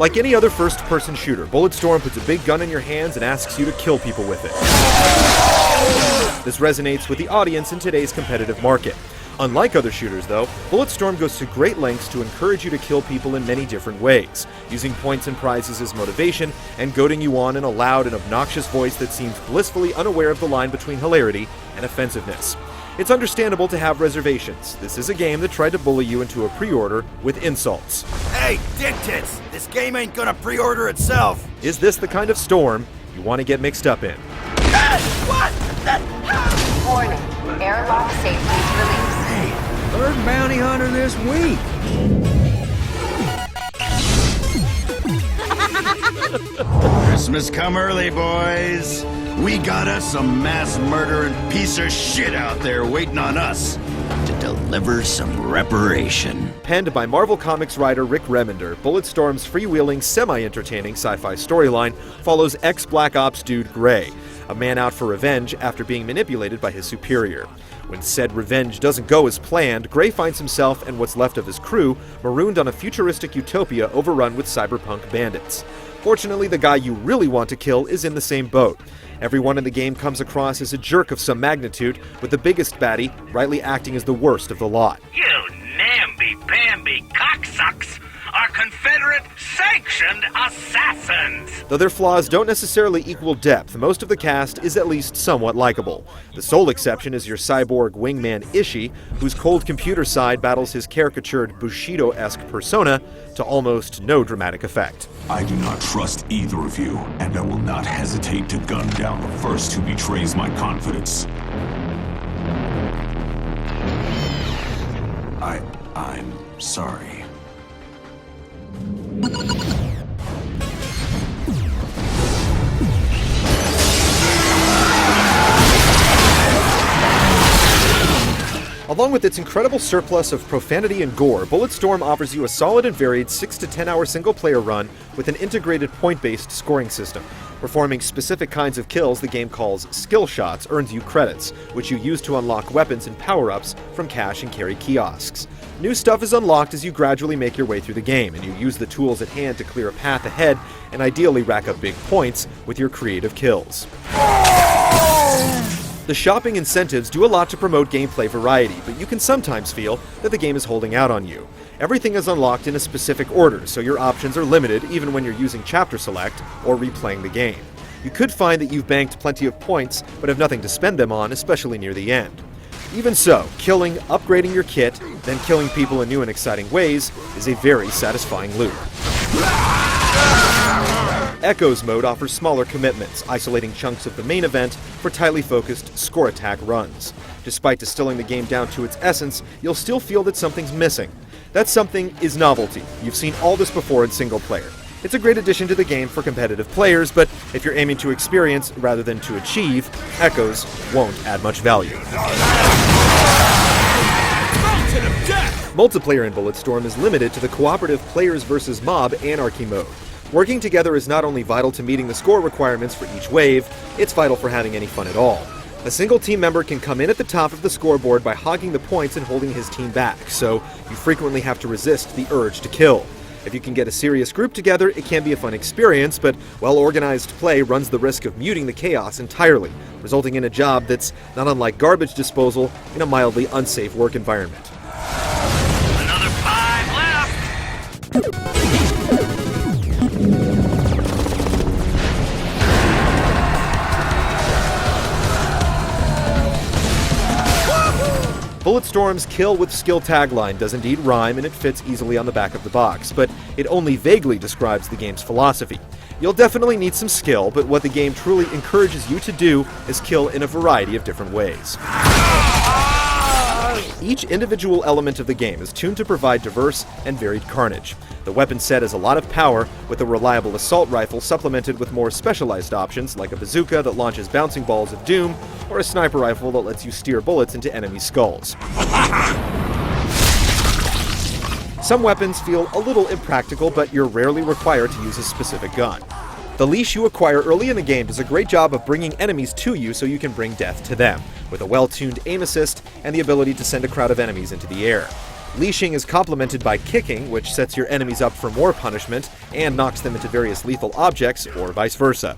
Like any other first-person shooter, Bulletstorm puts a big gun in your hands and asks you to kill people with it. This resonates with the audience in today's competitive market. Unlike other shooters, though, Bulletstorm goes to great lengths to encourage you to kill people in many different ways, using points and prizes as motivation and goading you on in a loud and obnoxious voice that seems blissfully unaware of the line between hilarity and offensiveness. It's understandable to have reservations. This is a game that tried to bully you into a pre-order with insults. Hey, dick tits! This game ain't gonna pre-order itself! Is this the kind of storm you want to get mixed up in? What? Warning, airlock safety release. Hey, third bounty hunter this week. Christmas come early, boys. We got us some mass murdering piece of shit out there waiting on us to deliver some reparation. Penned by Marvel Comics writer Rick Remender, Bulletstorm's freewheeling, semi-entertaining sci-fi storyline follows ex-Black Ops dude Gray, a man out for revenge after being manipulated by his superior. When said revenge doesn't go as planned, Gray finds himself and what's left of his crew marooned on a futuristic utopia overrun with cyberpunk bandits. Fortunately, the guy you really want to kill is in the same boat. Everyone in the game comes across as a jerk of some magnitude, with the biggest baddie rightly acting as the worst of the lot. You namby-pamby cocksucks are Confederate-sanctioned assassins! Though their flaws don't necessarily equal depth, most of the cast is at least somewhat likable. The sole exception is your cyborg wingman Ishii, whose cold computer side battles his caricatured Bushido-esque persona to almost no dramatic effect. I do not trust either of you, and I will not hesitate to gun down the first who betrays my confidence. I'm sorry. Along with its incredible surplus of profanity and gore, Bulletstorm offers you a solid and varied 6 to 10 hour single-player run with an integrated point-based scoring system. Performing specific kinds of kills the game calls skill shots earns you credits, which you use to unlock weapons and power-ups from cash and carry kiosks. New stuff is unlocked as you gradually make your way through the game, and you use the tools at hand to clear a path ahead and ideally rack up big points with your creative kills. The shopping incentives do a lot to promote gameplay variety, but you can sometimes feel that the game is holding out on you. Everything is unlocked in a specific order, so your options are limited even when you're using chapter select or replaying the game. You could find that you've banked plenty of points, but have nothing to spend them on, especially near the end. Even so, killing, upgrading your kit, then killing people in new and exciting ways is a very satisfying loop. Echoes mode offers smaller commitments, isolating chunks of the main event for tightly focused score attack runs. Despite distilling the game down to its essence, you'll still feel that something's missing. That something is novelty. You've seen all this before in single player. It's a great addition to the game for competitive players, but if you're aiming to experience rather than to achieve, Echoes won't add much value. Multiplayer in Bulletstorm is limited to the cooperative players versus mob anarchy mode. Working together is not only vital to meeting the score requirements for each wave, it's vital for having any fun at all. A single team member can come in at the top of the scoreboard by hogging the points and holding his team back, so you frequently have to resist the urge to kill. If you can get a serious group together, it can be a fun experience, but well-organized play runs the risk of muting the chaos entirely, resulting in a job that's not unlike garbage disposal in a mildly unsafe work environment. Another 5 left! Bulletstorm's kill with skill tagline does indeed rhyme, and it fits easily on the back of the box, but it only vaguely describes the game's philosophy. You'll definitely need some skill, but what the game truly encourages you to do is kill in a variety of different ways. Each individual element of the game is tuned to provide diverse and varied carnage. The weapon set has a lot of power, with a reliable assault rifle supplemented with more specialized options like a bazooka that launches bouncing balls of doom, or a sniper rifle that lets you steer bullets into enemy skulls. Some weapons feel a little impractical, but you're rarely required to use a specific gun. The leash you acquire early in the game does a great job of bringing enemies to you so you can bring death to them, with a well-tuned aim assist and the ability to send a crowd of enemies into the air. Leashing is complemented by kicking, which sets your enemies up for more punishment and knocks them into various lethal objects, or vice versa.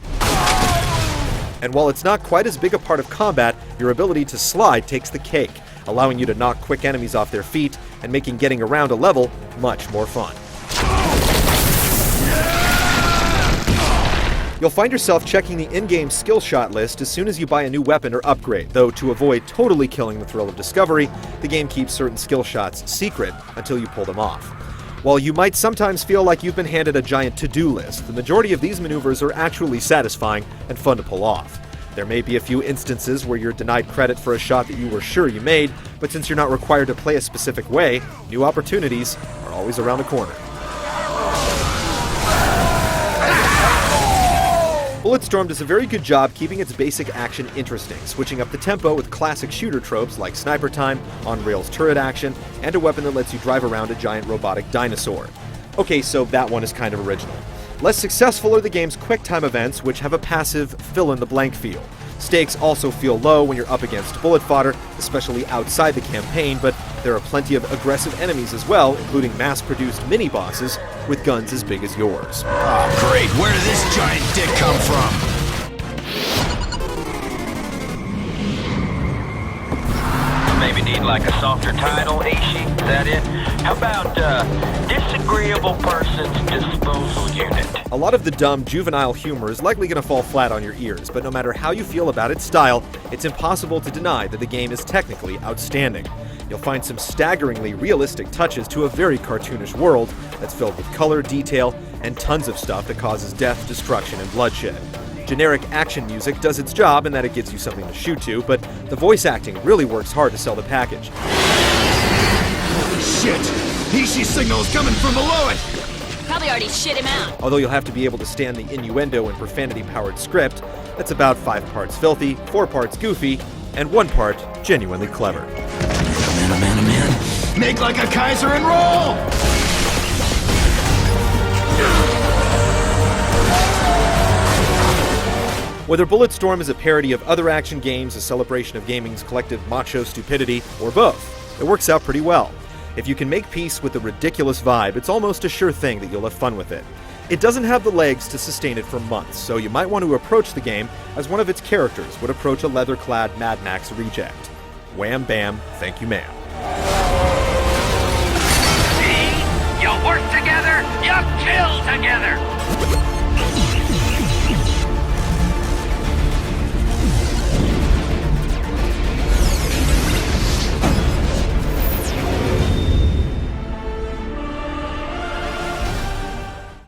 And while it's not quite as big a part of combat, your ability to slide takes the cake, allowing you to knock quick enemies off their feet and making getting around a level much more fun. You'll find yourself checking the in-game skill shot list as soon as you buy a new weapon or upgrade, though to avoid totally killing the thrill of discovery, the game keeps certain skill shots secret until you pull them off. While you might sometimes feel like you've been handed a giant to-do list, the majority of these maneuvers are actually satisfying and fun to pull off. There may be a few instances where you're denied credit for a shot that you were sure you made, but since you're not required to play a specific way, new opportunities are always around the corner. Bulletstorm does a very good job keeping its basic action interesting, switching up the tempo with classic shooter tropes like sniper time, on-rails turret action, and a weapon that lets you drive around a giant robotic dinosaur. Okay, so that one is kind of original. Less successful are the game's quick-time events, which have a passive fill-in-the-blank feel. Stakes also feel low when you're up against bullet fodder, especially outside the campaign, but there are plenty of aggressive enemies as well, including mass-produced mini-bosses with guns as big as yours. Oh, great. Where did this giant dick come from? Maybe need like a softer title, Ishi? Is that it? How about, disagreeable person's disposal unit? A lot of the dumb, juvenile humor is likely going to fall flat on your ears, but no matter how you feel about its style, it's impossible to deny that the game is technically outstanding. You'll find some staggeringly realistic touches to a very cartoonish world that's filled with color, detail, and tons of stuff that causes death, destruction, and bloodshed. Generic action music does its job in that it gives you something to shoot to, but the voice acting really works hard to sell the package. Holy shit! Ishi's signal is coming from below it! Probably already shit him out. Although you'll have to be able to stand the innuendo and profanity-powered script, that's about 5 parts filthy, 4 parts goofy, and 1 part genuinely clever. Man. Make like a Kaiser and roll! Whether Bulletstorm is a parody of other action games, a celebration of gaming's collective macho stupidity, or both, it works out pretty well. If you can make peace with the ridiculous vibe, it's almost a sure thing that you'll have fun with it. It doesn't have the legs to sustain it for months, so you might want to approach the game as one of its characters would approach a leather-clad Mad Max reject. Wham bam, thank you ma'am. See? You work together, you kill together!